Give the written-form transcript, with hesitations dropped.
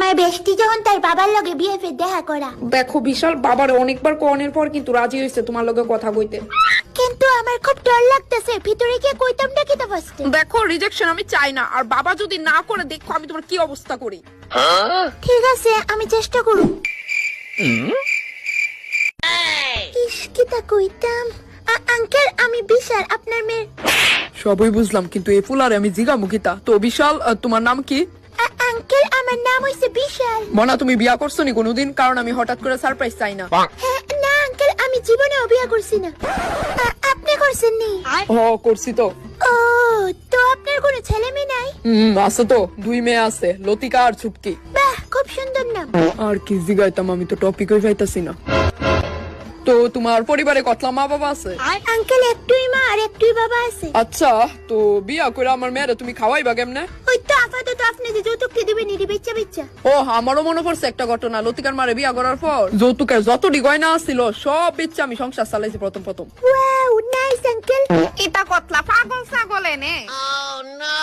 আমার বেস্টি যখন তার বাবার লগে বিএফে দেখা করা। দেখো বিশাল, বাবার অনেকবার কোনের পর কিন্তু রাজি হয়েছে তোমার লগে কথা কইতে। কিন্তু আমার খুব ডর লাগতেছে, ভিতরে গিয়ে কইতাম নাকি তো ফার্স্টে। দেখো রিজেকশন আমি চাই না, আর বাবা যদি না করে দেখো আমি তোমার কি অবস্থা করি। ঠিক আছে, আমি চেষ্টা করব। ইস কিতা কইতাম। আঙ্কেল আমি বিশাল, আপনার মেয়ে। সবই বুঝলাম, কিন্তু এই ফুলারে আমি জিগা মুখিতা। তো বিশাল, তোমার নাম কি? আঙ্কেল আমার নাম হইছে বিশাল। মনা তুমি বিয়া করছো নি কোনোদিন? কারণ আমি হঠাৎ করে সারপ্রাইজ চাই না। হ্যাঁ, না আঙ্কেল আমি জীবনেও বিয়ে করছি না। আপনি করছেন নি? ও করছি তো। ও, তো আপনার কোনো ছেলে মেয়ে নাই? আছে তো, 2 মেয়ে আছে, লতিকা আর ছুটকি। বাহ, খুব সুন্দর নাম। আর কি জিগাইতাম, আমি তো টপিকই পাইতাছি না। তো তোমার পরিবারে কতলা মা বাবা আছে? আঙ্কেল একটুই মা আর একটুই বাবা আছে। আচ্ছা, তো বিয়া করে আমার মেয়েরা তুমি খাওয়াইবা কেমনে? ওই তো আপাতত আপনি যে যৌতুকটি দিবেন নিরি বেচ্চা বেচ্চা। ও আমারও মনে পড়ছে একটা ঘটনা। লতিকার মারে বিয়া করার পর যৌতুকের যতটি গয়না ছিল সব বেচে আমি সংসার চালাইছি প্রথম। Wow, nice uncle. এটা কতলা পাগল ছাগল এনে। Oh no!